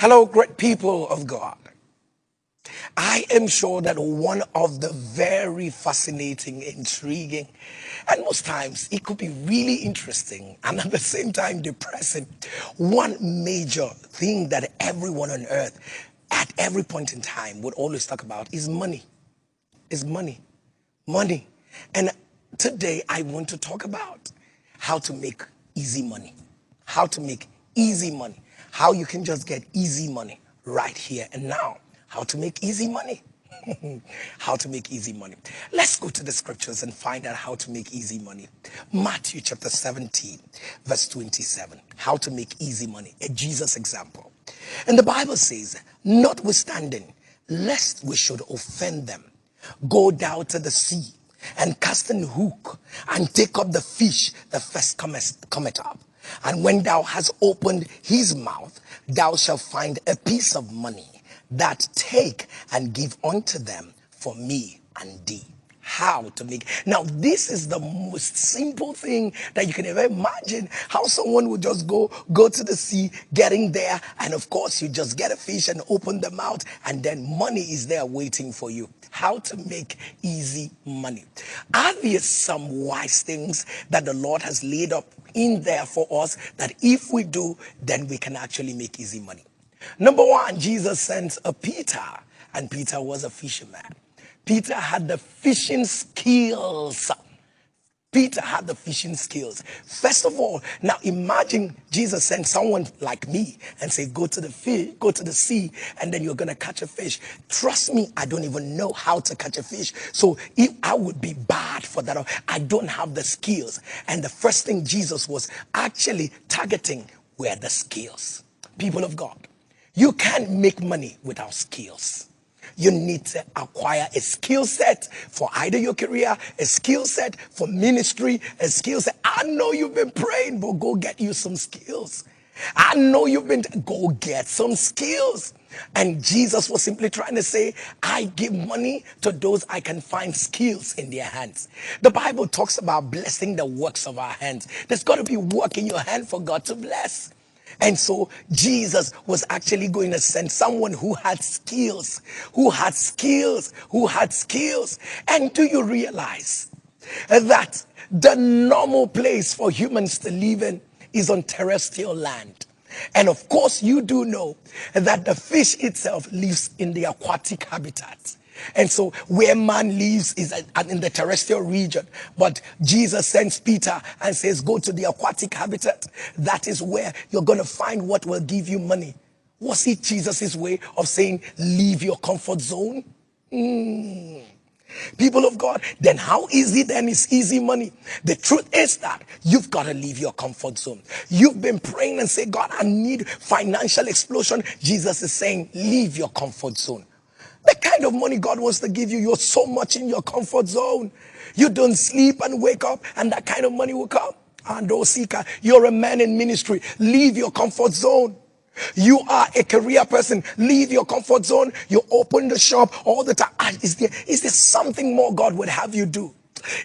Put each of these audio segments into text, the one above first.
Hello, great people of God. I am sure that one of the very fascinating, intriguing, and most times it could be really interesting and at the same time depressing. One major thing that everyone on earth at every point in time would always talk about is money. Is money. Money. And today I want to talk about how to make easy money. How to make easy money. How you can just get easy money right here and now. How to make easy money. How to make easy money. Let's go to the scriptures and find out how to make easy money. Matthew chapter 17, verse 27. How to make easy money. A Jesus example. And the Bible says, notwithstanding, lest we should offend them, go down to the sea and cast an hook and take up the fish that first cometh up. And when thou hast opened his mouth, thou shalt find a piece of money, that take and give unto them for me and thee. How to make. Now, this is the most simple thing that you can ever imagine. How someone would just go to the sea, getting there, and of course you just get a fish and open the mouth, and then money is there waiting for you. How to make easy money. Are there some wise things that the Lord has laid up in there for us that if we do, then we can actually make easy money? Number one, Jesus sent a Peter, and Peter was a fisherman. Peter had the fishing skills. Peter had the fishing skills. First of all, now imagine Jesus sent someone like me and say, go to the sea, and then you're going to catch a fish. Trust me, I don't even know how to catch a fish. So if I would be bad for that, I don't have the skills. And the first thing Jesus was actually targeting were the skills. People of God, you can't make money without skills. You need to acquire a skill set for either your career, a skill set for ministry, a skill set. I know you've been praying, but go get you some skills. I know go get some skills. And Jesus was simply trying to say, I give money to those I can find skills in their hands. The Bible talks about blessing the works of our hands. There's got to be work in your hand for God to bless. And so Jesus was actually going to send someone who had skills. And do you realize that the normal place for humans to live in is on terrestrial land? And of course, you do know that the fish itself lives in the aquatic habitat. And so where man lives is in the terrestrial region. But Jesus sends Peter and says, go to the aquatic habitat. That is where you're going to find what will give you money. Was it Jesus' way of saying, leave your comfort zone? People of God, then how easy then is easy money? The truth is that you've got to leave your comfort zone. You've been praying and say, God, I need financial explosion. Jesus is saying, leave your comfort zone. The kind of money God wants to give you, you're so much in your comfort zone. You don't sleep and wake up, and that kind of money will come. And Osika, you're a man in ministry. Leave your comfort zone. You are a career person. Leave your comfort zone. You open the shop all the time. Is there something more God would have you do?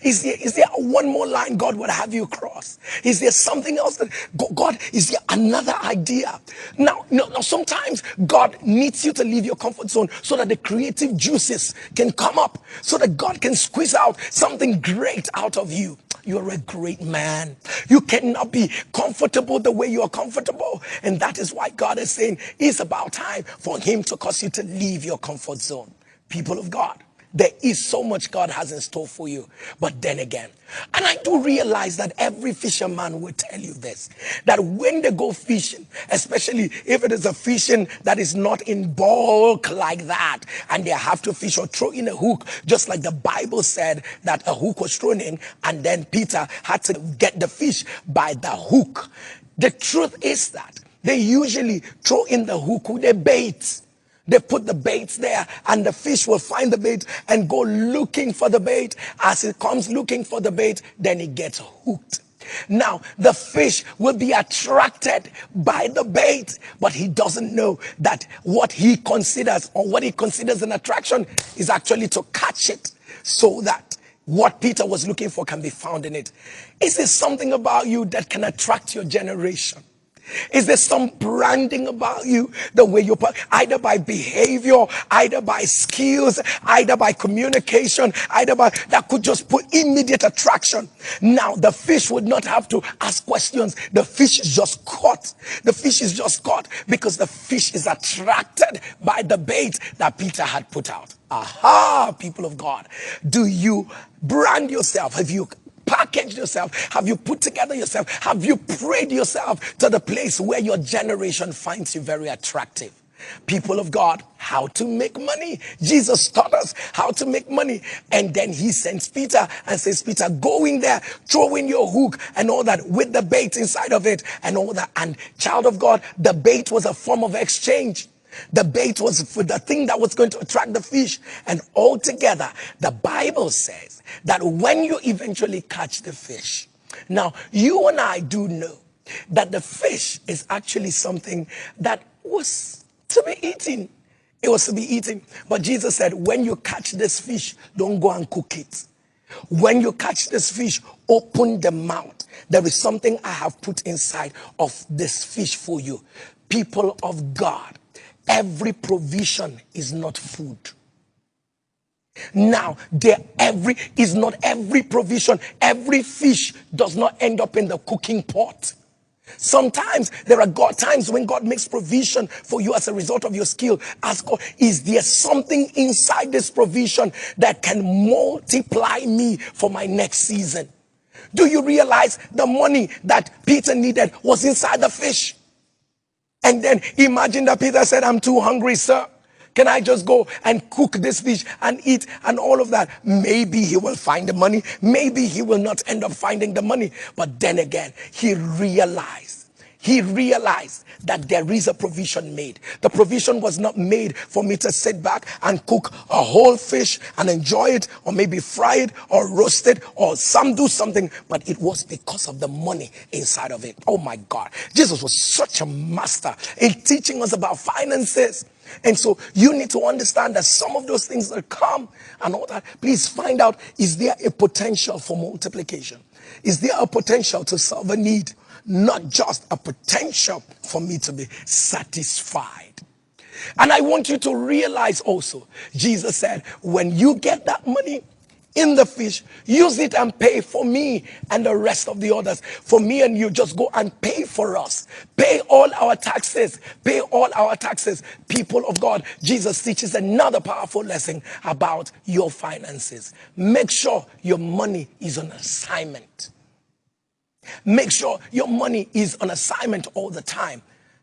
Is there one more line God would have you cross? Is there something else that God, is there another idea? Now, sometimes God needs you to leave your comfort zone so that the creative juices can come up, so that God can squeeze out something great out of you. You're a great man. You cannot be comfortable the way you are comfortable. And that is why God is saying it's about time for him to cause you to leave your comfort zone. People of God, there is so much God has in store for you. But then again, and I do realize that every fisherman will tell you this, that when they go fishing, especially if it is a fishing that is not in bulk like that, and they have to fish or throw in a hook, just like the Bible said that a hook was thrown in, and then Peter had to get the fish by the hook. The truth is that they usually throw in the hook with a bait. They put the baits there, and the fish will find the bait and go looking for the bait. As it comes looking for the bait, then it gets hooked. Now, the fish will be attracted by the bait, but he doesn't know that what he considers an attraction is actually to catch it, so that what Peter was looking for can be found in it. Is there something about you that can attract your generation? Is there some branding about you? The way you put, either by behavior, either by skills, either by communication, either by that could just put immediate attraction. Now the fish would not have to ask questions. The fish is just caught. The fish is just caught because the fish is attracted by the bait that Peter had put out. Aha, people of God. Do you brand yourself? Have you packaged yourself? Have you put together yourself? Have you prayed yourself to the place where your generation finds you very attractive? People of God, how to make money. Jesus taught us how to make money. And then he sends Peter and says, Peter, go in there, throw in your hook and all that with the bait inside of it and all that. And child of God, the bait was a form of exchange. The bait was for the thing that was going to attract the fish. And altogether, the Bible says that when you eventually catch the fish, now you and I do know that the fish is actually something that was to be eaten. It was to be eaten. But Jesus said, when you catch this fish, don't go and cook it. When you catch this fish, open the mouth. There is something I have put inside of this fish for you. People of God, every provision is not food. Now, is not every provision. Every fish does not end up in the cooking pot. Sometimes there are times when God makes provision for you as a result of your skill. Ask God, is there something inside this provision that can multiply me for my next season? Do you realize the money that Peter needed was inside the fish? And then imagine that Peter said, I'm too hungry, sir. Can I just go and cook this fish and eat and all of that? Maybe he will find the money. Maybe he will not end up finding the money. But then again, he realized that there is a provision made. The provision was not made for me to sit back and cook a whole fish and enjoy it, or maybe fry it or roast it or do something, but it was because of the money inside of it. Oh my God. Jesus was such a master in teaching us about finances. And so you need to understand that some of those things that come and all that, please find out, is there a potential for multiplication? Is there a potential to solve a need? Not just a potential for me to be satisfied. And I want you to realize also, Jesus said, when you get that money in the fish, use it and pay for me and the rest of the others. For me and you, just go and pay for us. Pay all our taxes. Pay all our taxes. People of God, Jesus teaches another powerful lesson about your finances. Make sure your money is on assignment. Make sure your money is on assignment all the time.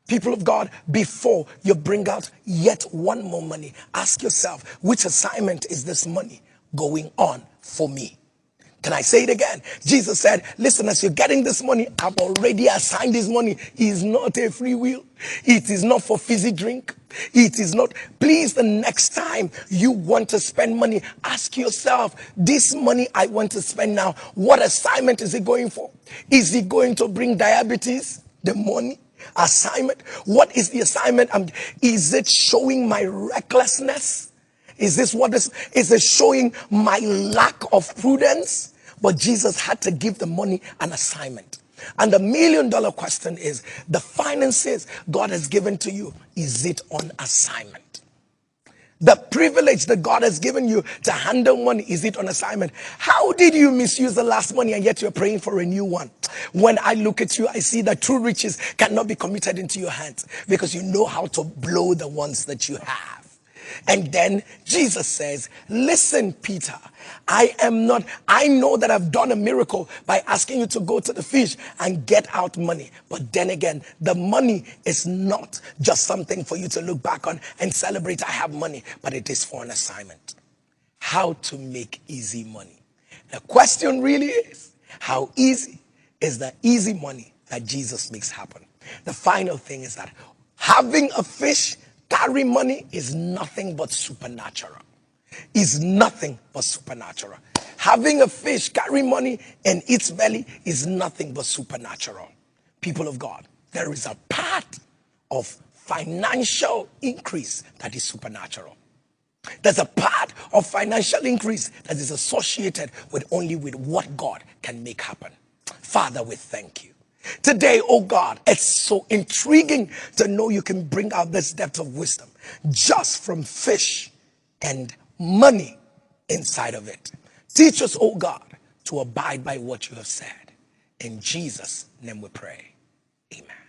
People of God, before you bring out yet one more money, ask yourself, which assignment is this money going on for me? Can I say it again? Jesus said, listen, as you're getting this money, I've already assigned this money. It is not a free will. It is not for fizzy drink. It is not. Please, the next time you want to spend money, ask yourself, this money I want to spend now, what assignment is it going for? Is it going to bring diabetes? The money? Assignment? What is the assignment? Is it showing my recklessness? Is it showing my lack of prudence? But Jesus had to give the money an assignment. And the $1 million question is, the finances God has given to you, is it on assignment? The privilege that God has given you to handle money, is it on assignment? How did you misuse the last money and yet you're praying for a new one? When I look at you, I see that true riches cannot be committed into your hands because you know how to blow the ones that you have. And then Jesus says, listen, Peter, I know that I've done a miracle by asking you to go to the fish and get out money. But then again, the money is not just something for you to look back on and celebrate, I have money, but it is for an assignment. How to make easy money. The question really is, how easy is the easy money that Jesus makes happen? The final thing is that having a fish carry money is nothing but supernatural. Is nothing but supernatural. Having a fish carry money in its belly is nothing but supernatural. People of God, there is a part of financial increase that is supernatural. There's a part of financial increase that is associated with only with what God can make happen. Father, we thank you. Today, oh God, it's so intriguing to know you can bring out this depth of wisdom just from fish and money inside of it. Teach us, oh God, to abide by what you have said. In Jesus' name we pray. Amen.